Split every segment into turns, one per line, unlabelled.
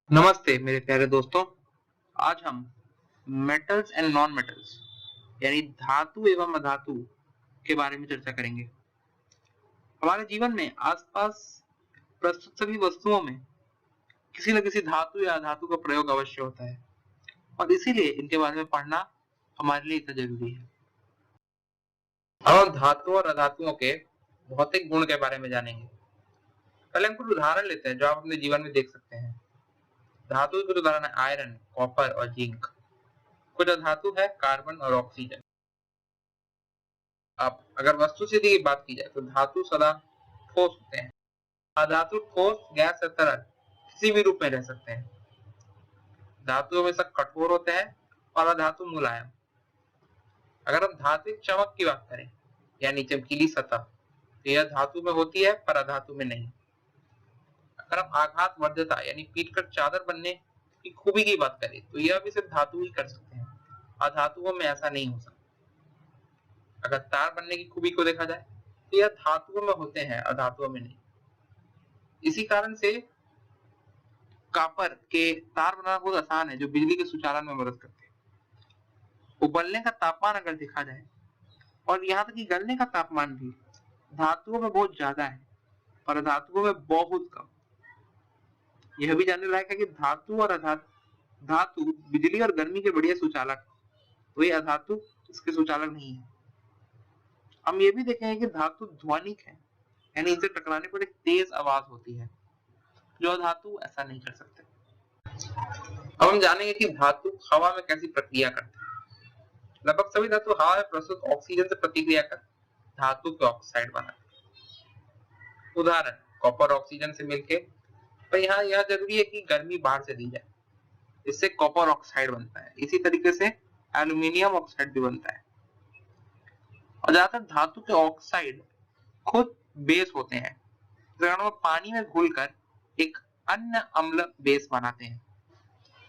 नमस्ते मेरे प्यारे दोस्तों। आज हम मेटल्स एंड नॉन मेटल्स यानी धातु एवं अधातु के बारे में चर्चा करेंगे। हमारे जीवन में आसपास प्रस्तुत सभी वस्तुओं में किसी न किसी धातु या अधातु का प्रयोग अवश्य होता है और इसीलिए इनके बारे में पढ़ना हमारे लिए इतना जरूरी है। अब हम धातु और अधातुओं के भौतिक गुण के बारे में जानेंगे। पहले हम कुछ उदाहरण लेते हैं जो आप अपने जीवन में देख सकते हैं। धातु के कुछ उदाहरण है आयरन, कॉपर और जिंक। कुछ अधातु है कार्बन और ऑक्सीजन। अब अगर वस्तु स्थिति की बात की जाए तो धातु सदा ठोस होते हैं। अधातु ठोस, गैस या तरल किसी भी रूप में रह सकते हैं। धातु हमेशा कठोर होते हैं और अधातु मुलायम। अगर हम धात्विक चमक की बात करें यानी चमकीली सतह, तो यह धातु में होती है पर अधातु में नहीं। अगर हम आघात वर्ध्यता यानी पीटकर चादर बनने की खूबी की बात करें तो यह भी सिर्फ धातु ही कर सकते हैं, अधातुओं में ऐसा नहीं हो सकता। अगर तार बनने की खूबी को देखा जाए तो यह धातुओं में होते हैं, अधातुओं में नहीं। इसी कारण से कॉपर के तार बनाना बहुत आसान है जो बिजली के सुचालन में मदद करते हैं। उबलने का तापमान अगर देखा जाए और यहाँ तक कि गलने का तापमान भी धातुओं में बहुत ज्यादा है और अधातुओं में बहुत कम। यह भी जानने लायक है कि धातु और धातु बिजली और गर्मी के बढ़िया सुचालक, वही अधातु इसके सुचालक नहीं है। हम ये भी देखेंगे कि धातु ध्वनिक है यानी इनसे टकराने पर एक तेज आवाज होती है, जो धातु ऐसा नहीं कर सकते। अब हम जानेंगे कि धातु हवा में कैसी प्रक्रिया करते हैं। लगभग सभी धातु हवा में प्रस्तुत ऑक्सीजन से प्रतिक्रिया कर धातु के ऑक्साइड बनाते हैं। उदाहरण कॉपर ऑक्सीजन से मिलके, पर यहाँ यह जरूरी है कि गर्मी बाहर से दी जाए, इससे कॉपर ऑक्साइड बनता है। इसी तरीके से एल्यूमिनियम ऑक्साइड भी बनता है। और ज्यादातर धातु के ऑक्साइड खुद बेस होते हैं, पानी में घुलकर एक अन्य अम्ल बेस बनाते हैं।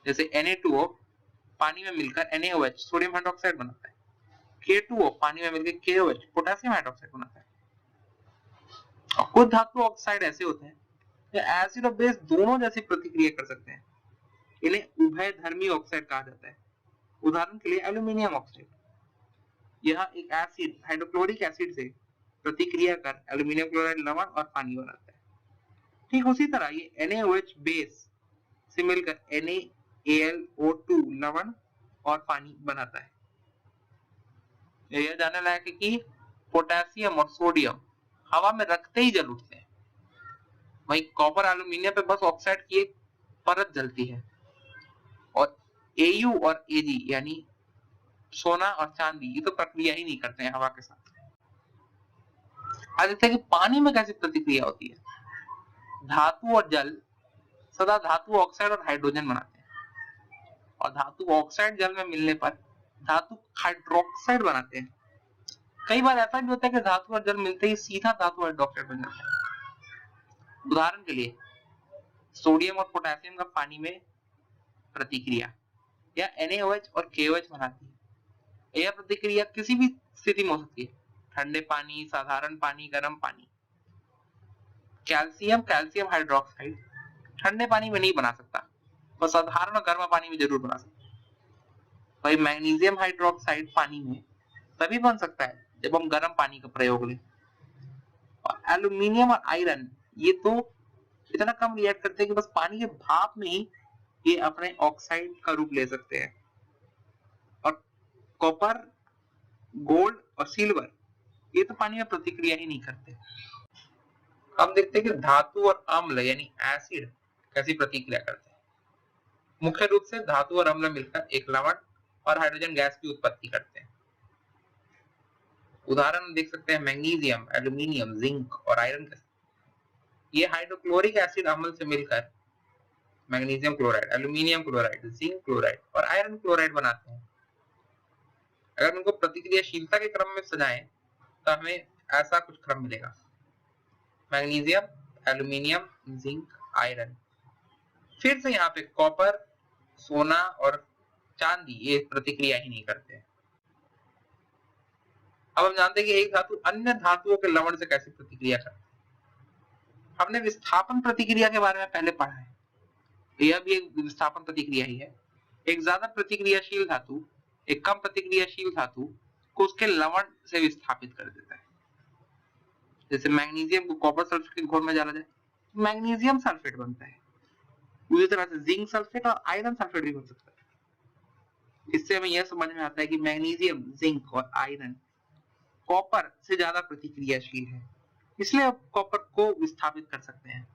जैसे Na2O पानी में मिलकर NaOH सोडियम हाइड्रोक्साइड बनाता है, K2O पानी में मिलकर KOH पोटेशियम हाइड्रोक्साइड बनाता है। और कुछ धातु ऑक्साइड ऐसे होते हैं जो एसिड और बेस दोनों जैसी प्रतिक्रिया कर सकते हैं। इन्हें उभयधर्मी ऑक्साइड कहा जाता है। उदाहरण के लिए एल्यूमिनियम ऑक्साइड, यह एक एसिड हाइड्रोक्लोरिक एसिड से प्रतिक्रिया कर एल्यूमिनियम क्लोराइड लवण और पानी बनाता है। ठीक उसी तरह ये NaOH बेस से मिलकर NaAlO2 लवण और पानी बनाता है। यह जानने लायक है कि पोटेशियम और सोडियम हवा में रखते ही जल उठते हैं। वहीं कॉपर एल्यूमिनियम पे बस ऑक्साइड की एक परत जलती है। और Au और Ag यानी सोना और चांदी ये तो प्रक्रिया ही नहीं करते हैं हवा के साथ। आज देखते हैं कि पानी में कैसी प्रतिक्रिया होती है। धातु और जल सदा धातु ऑक्साइड और हाइड्रोजन बनाते हैं और धातु ऑक्साइड जल में मिलने पर धातु हाइड्रोक्साइड बनाते हैं। कई बार ऐसा भी होता है कि धातु और जल मिलते ही सीधा धातु हाइड्रोक्साइड बन जाता है। उदाहरण के लिए सोडियम और पोटेशियम का पानी में प्रतिक्रिया या NaOH और KOH बनाती है। यह प्रतिक्रिया किसी भी स्थिति में हो सकती है, ठंडे पानी, साधारण पानी, गर्म पानी। कैल्शियम हाइड्रोक्साइड ठंडे पानी में नहीं बना सकता, पर साधारण और गर्म पानी में जरूर बना सकता है। वही मैग्नीशियम हाइड्रोक्साइड पानी में तभी बन सकता है जब हम गर्म पानी का प्रयोग लें। और एल्यूमिनियम और आयरन ये तो इतना कम रिएक्ट करते हैं कि बस पानी के भाप में ही ये अपने ऑक्साइड का रूप ले सकते हैं। और कॉपर, गोल्ड और सिल्वर ये तो पानी में प्रतिक्रिया ही नहीं करते। अब देखते हैं कि धातु और अम्ल यानी एसिड कैसी प्रतिक्रिया करते हैं। मुख्य रूप से धातु और अम्ल मिलकर एक लवण और हाइड्रोजन गैस की उत्पत्ति करते हैं। उदाहरण देख सकते हैं मैग्नीशियम, एल्यूमिनियम, जिंक और आयरन के। ये हाइड्रोक्लोरिक एसिड अम्ल से मिलकर magnesium chloride, aluminium chloride, zinc chloride और आयरन क्लोराइड बनाते हैं। अगर उनको प्रतिक्रियाशीलता के क्रम में सजाएं तो हमें ऐसा कुछ क्रम मिलेगा: मैग्नीशियम, एल्यूमिनियम, जिंक, आयरन। फिर से यहाँ पे कॉपर, सोना और चांदी ये प्रतिक्रिया ही नहीं करते। अब हम जानते हैं कि एक धातु अन्य धातुओं के लवण से कैसे प्रतिक्रिया करती है। हमने विस्थापन प्रतिक्रिया के बारे में पहले पढ़ा है। यह भी एक विस्थापन प्रतिक्रिया ही है। एक ज्यादा प्रतिक्रियाशील धातु एक कम प्रतिक्रियाशील धातु को उसके लवण से विस्थापित कर देता है। जैसे मैग्नीशियम को कॉपर सल्फेट के घोल में डाला जाए, मैग्नीशियम सल्फेट बनता है। उसी तरह से जिंक सल्फेट और आयरन सल्फेट भी बन सकता है। इससे हमें यह समझ में आता है कि मैग्नीशियम, जिंक और आयरन कॉपर से ज्यादा प्रतिक्रियाशील है, इसलिए आप कॉपर को विस्थापित कर सकते हैं।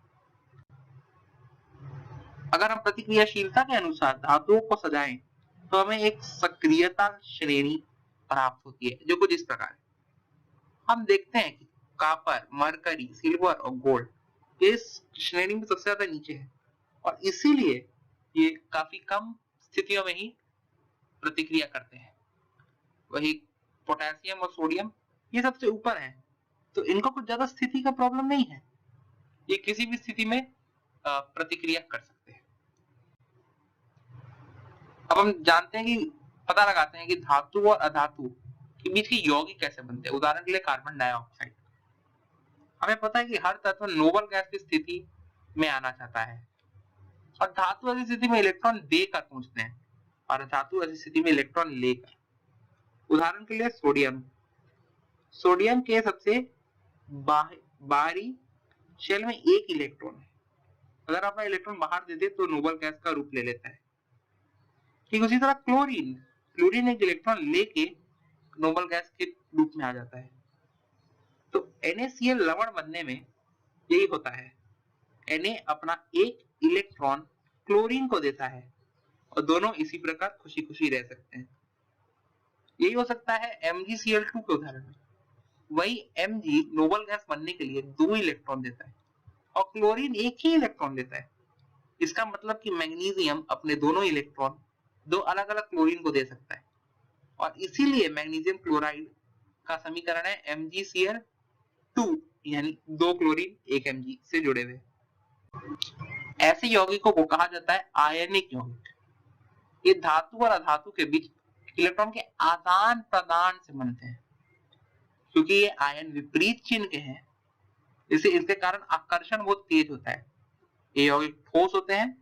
अगर हम प्रतिक्रियाशीलता के अनुसार धातुओं को सजाएं तो हमें एक सक्रियता श्रेणी प्राप्त होती है, जो कुछ इस प्रकार है। हम देखते हैं कि कॉपर, मरकरी, सिल्वर और गोल्ड इस श्रेणी में सबसे ज्यादा नीचे है और इसीलिए ये काफी कम स्थितियों में ही प्रतिक्रिया करते हैं। वही पोटेशियम और सोडियम ये सबसे ऊपर है, तो इनको कुछ ज्यादा स्थिति का प्रॉब्लम नहीं है, ये किसी भी स्थिति में प्रतिक्रिया कर सकते हैं। अब हम जानते हैं कि पता लगाते हैं कि धातु और अधातु के बीच के यौगिक कैसे बनते हैं। उदाहरण के लिए कार्बन डाइऑक्साइड। हमें पता है कि हर तत्व नोबल गैस की स्थिति में आना चाहता है और धातु ऐसी स्थिति में इलेक्ट्रॉन देकर पहुंचते हैं और धातु ऐसी स्थिति में इलेक्ट्रॉन लेकर। उदाहरण के लिए सोडियम। सोडियम के सबसे बाहरी शेल में एक इलेक्ट्रॉन है। अगर अपना इलेक्ट्रॉन बाहर दे दे तो नोबल गैस का रूप ले लेता है। ठीक उसी तरह क्लोरीन। क्लोरीन एक इलेक्ट्रॉन लेके नोबल गैस के रूप में आ जाता है। तो NaCl लवण बनने में यही होता है, Na अपना एक इलेक्ट्रॉन क्लोरीन को देता है और दोनों इसी प्रकार खुशी खुशी रह सकते हैं। यही हो सकता है MgCl2 के उदाहरण में। वही Mg नोबल गैस बनने के लिए 2 इलेक्ट्रॉन देता है और क्लोरीन एक ही इलेक्ट्रॉन देता है। इसका मतलब कि मैग्नीशियम अपने दोनों इलेक्ट्रॉन 2 अलग अलग क्लोरीन को दे सकता है और इसीलिए मैग्नीशियम क्लोराइड का समीकरण है MgCl2, यानी 2 क्लोरीन 1 Mg से जुड़े हुए। ऐसे यौगिकों को कहा जाता है आयनिक यौगिक। ये धातु और अधातु के बीच इलेक्ट्रॉन के आदान प्रदान से बनते हैं। क्योंकि ये आयन विपरीत चिन्ह के हैं, इससे इनके कारण आकर्षण बहुत तेज होता है। ये यौगिक ठोस होते हैं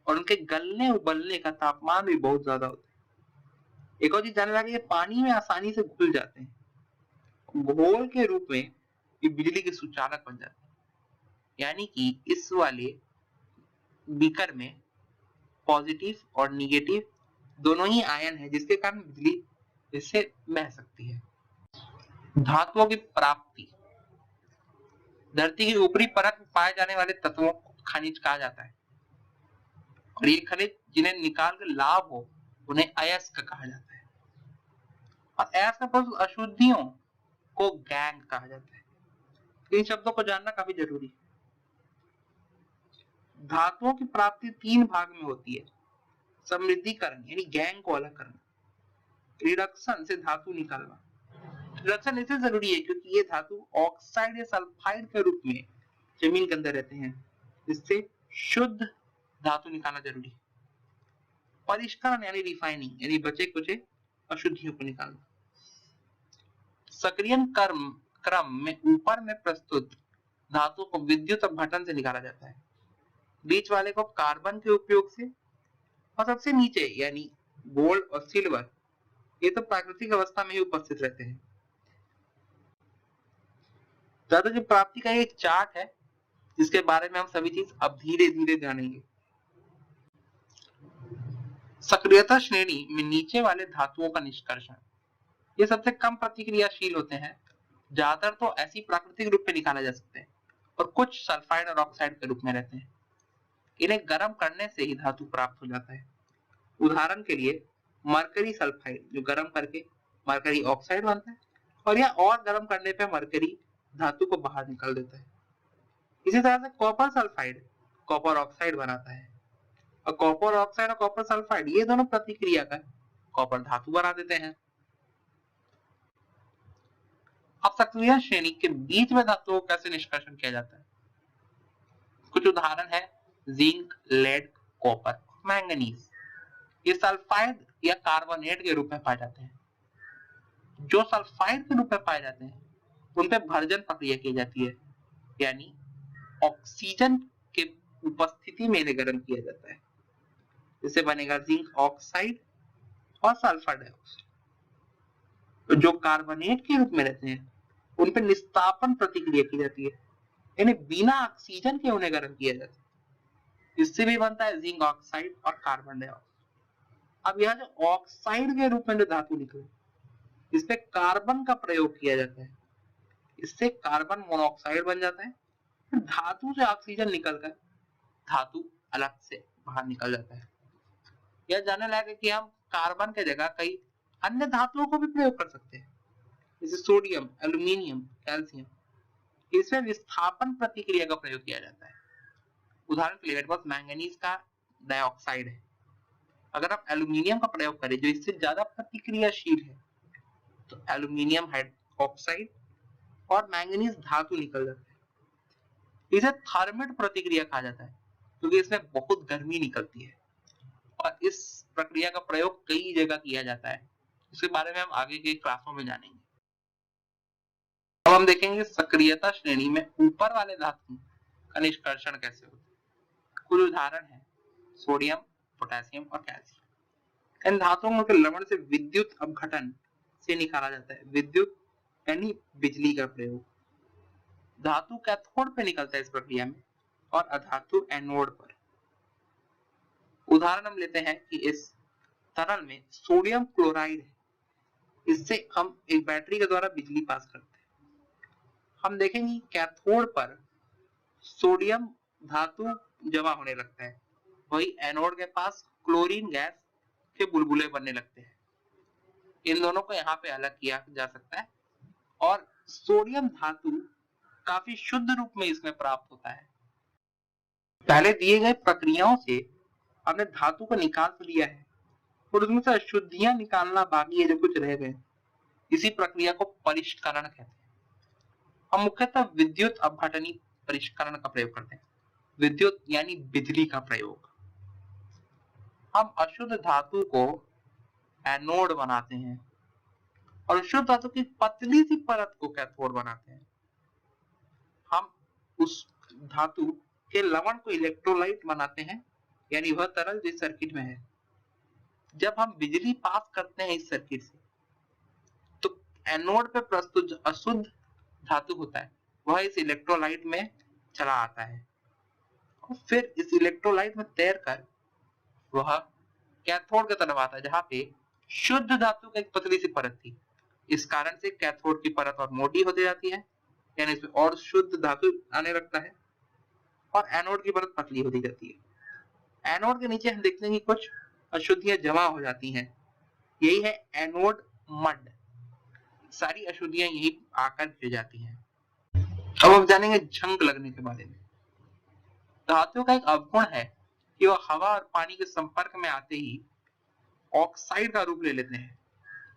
और उनके गलने उबलने का तापमान भी बहुत ज्यादा होता है। एक और चीज जानने लगे, ये पानी में आसानी से घुल जाते हैं। घोल के रूप में ये बिजली के सुचालक बन जाते हैं, यानी कि इस वाले बीकर में पॉजिटिव और निगेटिव दोनों ही आयन है, जिसके कारण बिजली इससे बह सकती है। धातुओं की प्राप्ति। धरती की ऊपरी परत में पाए जाने वाले तत्वों को खनिज कहा जाता है और ये खनिज जिन्हें निकाल कर लाभ हो उन्हें अयस्क कहा जाता है और अयस्क पर अशुद्धियों को गैंग कहा जाता है। इन शब्दों को जानना काफी जरूरी है। धातुओं की प्राप्ति 3 भाग में होती है। समृद्धिकरण यानी गैंग को अलग करना, रिडक्शन से धातु निकालना। रिडक्शन इसलिए जरूरी है क्योंकि ये धातु ऑक्साइड या सल्फाइड के रूप में जमीन के अंदर रहते हैं, इससे शुद्ध धातु निकालना जरूरी है। परिष्करण यानी रिफाइनिंग, यानी बचे कुचे अशुद्धियों को निकालना। सक्रियण क्रम में ऊपर में प्रस्तुत धातु को विद्युत अपघटन से निकाला जाता है। बीच वाले को कार्बन के उपयोग से और सबसे नीचे यानी गोल्ड और सिल्वर ये तो प्राकृतिक अवस्था में ही उपस्थित रहते हैं। धातु की प्राप्ति का एक चार्ट है जिसके बारे में हम सभी चीज अब धीरे धीरे जानेंगे। सक्रियता श्रेणी में नीचे वाले धातुओं का निष्कर्षण। ये सबसे कम प्रतिक्रियाशील होते हैं। ज्यादातर तो ऐसी प्राकृतिक रूप में निकाला जा सकते हैं और कुछ सल्फाइड और ऑक्साइड के रूप में रहते हैं। इन्हें गर्म करने से ही धातु प्राप्त हो जाता है। उदाहरण के लिए मरकरी सल्फाइड, जो गर्म करके मरकरी ऑक्साइड बनता है और यह और गर्म करने पे मरकरी धातु को बाहर निकाल देता है। इसी तरह से कॉपर सल्फाइड कॉपर ऑक्साइड बनाता है और कॉपर ऑक्साइड और कॉपर सल्फाइड ये दोनों प्रतिक्रिया कर कॉपर धातु बना देते हैं। अब सक्रिय श्रेणी के बीच में धातुओं का कैसे निष्कर्षण किया जाता है। कुछ उदाहरण है जिंक, लेड, कॉपर, मैंगनीज। ये सल्फाइड या कार्बोनेट के रूप में पाए जाते हैं। जो सल्फाइड के रूप में पाए जाते हैं उन पे भर्जन प्रक्रिया की जाती है, यानी ऑक्सीजन के उपस्थिति में इन्हें गर्म किया जाता है। इससे बनेगा जिंक ऑक्साइड और सल्फर डाइऑक्साइड। तो जो कार्बोनेट के रूप में रहते हैं उन पर निस्तापन प्रतिक्रिया की जाती है, यानी बिना ऑक्सीजन के उन्हें गर्म किया जाता है। इससे भी बनता है जिंक ऑक्साइड और कार्बन डाइऑक्साइड। अब यहाँ जो ऑक्साइड के रूप में जो धातु निकले, इस पे कार्बन का प्रयोग किया जाता है, इससे कार्बन मोनोऑक्साइड बन जाता है। फिर धातु से ऑक्सीजन निकलकर धातु अलग से बाहर निकल जाता है। यह जानने लायक है कि हम कार्बन के जगह कई अन्य धातुओं को भी प्रयोग कर सकते हैं, जैसे सोडियम, एल्यूमिनियम, कैल्शियम। इसमें विस्थापन प्रतिक्रिया का प्रयोग किया जाता है। उदाहरण के लिए मेरे पास मैंगनीज का डाइऑक्साइड है। अगर आप एल्यूमिनियम का प्रयोग करें जो इससे ज्यादा प्रतिक्रियाशील है, तो एल्यूमिनियम हाइड्रोक्साइड और मैंगनीज धातु निकल जाता है। इसे थर्मिट प्रतिक्रिया कहा जाता है क्योंकि इसमें बहुत गर्मी निकलती है और इस प्रक्रिया का प्रयोग कई जगह किया जाता है। इसके बारे में हम आगे के क्लासों में जानेंगे। अब हम देखेंगे सक्रियता श्रेणी में ऊपर वाले धातु का निष्कर्षण कैसे होता है। कुछ उदाहरण है सोडियम, पोटेशियम और कैल्शियम। इन धातुओं के लवण से विद्युत अपघटन से निकाला जाता है। विद्युत यानी बिजली का प्रयोग। धातु कैथोड पे निकलता है इस प्रक्रिया में और अधातु एनोड पर। उदाहरण हम लेते हैं कि इस तरल में सोडियम क्लोराइड है, इससे हम एक बैटरी के द्वारा बिजली पास करते हैं। हम देखेंगे कैथोड पर सोडियम धातु जमा होने लगता है, वही एनोड के पास क्लोरीन गैस के बुलबुले बनने लगते हैं। इन दोनों को यहाँ पे अलग किया जा सकता है और सोडियम धातु काफी शुद्ध रूप में इसमें प्राप्त होता है। पहले दिए गए प्रक्रियाओं से हमने धातु को निकाल तो लिया है और उसमें से अशुद्धियां निकालना बाकी है, जो कुछ रह गए। इसी प्रक्रिया को परिष्करण कहते हैं। हम मुख्यतः विद्युत अपघटनी परिष्करण का प्रयोग करते हैं। विद्युत यानी बिजली का प्रयोग। हम अशुद्ध धातु को एनोड बनाते हैं और शुद्ध धातु की पतली सी परत को कैथोड बनाते हैं। हम उस धातु के लवण को इलेक्ट्रोलाइट बनाते हैं, यानी वह तरल जिस सर्किट में है। जब हम बिजली पास करते हैं इस सर्किट से, तो एनोड पे प्रस्तुत जो अशुद्ध धातु होता है वह इस इलेक्ट्रोलाइट में चला आता है और फिर इस इलेक्ट्रोलाइट में तैरकर वह कैथोड की तरफ आता है, जहां पे शुद्ध धातु की एक पतली सी परत थी। इस कारण से कैथोड की परत और मोटी होती जाती है, यानी इसमें और शुद्ध धातु आने लगता है और एनोड की परत पतली होती जाती है। एनोड के नीचे हम देखते हैं कि कुछ अशुद्धियां जमा हो जाती हैं, यही है एनोड मड। सारी अशुद्धियां यही आकर गिर जाती हैं। अब हम जानेंगे जंग लगने के बारे में। धातु का एक अवगुण है कि वह हवा और पानी के संपर्क में आते ही ऑक्साइड का रूप ले लेते हैं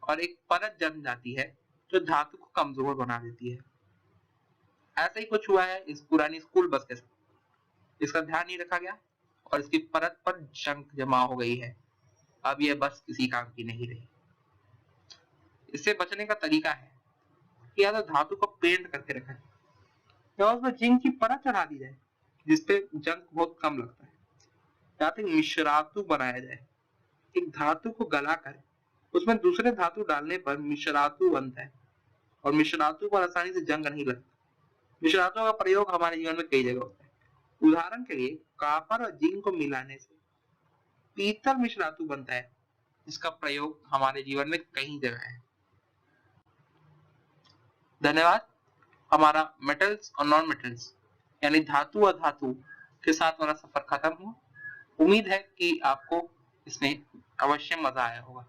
और एक परत जम जाती है जो धातु को कमजोर बना देती है। ऐसा ही कुछ हुआ है इस पुरानी स्कूल बस के साथ। इसका ध्यान नहीं रखा गया और इसकी परत पर जंग जमा हो गई है। अब यह बस किसी काम की नहीं रही। इससे बचने का तरीका है कि या तो धातु को पेंट करके रखा जाए या उसमें जिंक की परत चढ़ा दी जाए जिसपे जंग बहुत कम लगता है, या फिर मिश्रातु बनाया जाए। एक धातु को गलाकर उसमें दूसरे धातु डालने पर मिश्रातु बनता है और मिश्रातु पर आसानी से जंग नहीं लगता। मिश्रातुओं का प्रयोग हमारे जीवन में कई जगह होता है। उदाहरण के लिए कॉपर और जिंक को मिलाने से पीतल मिश्रातु बनता है, जिसका प्रयोग हमारे जीवन में कई जगह है। धन्यवाद। हमारा मेटल्स और नॉन मेटल्स यानी धातु और धातु के साथ वाला सफर खत्म हुआ। उम्मीद है कि आपको इसमें अवश्य मजा आया होगा।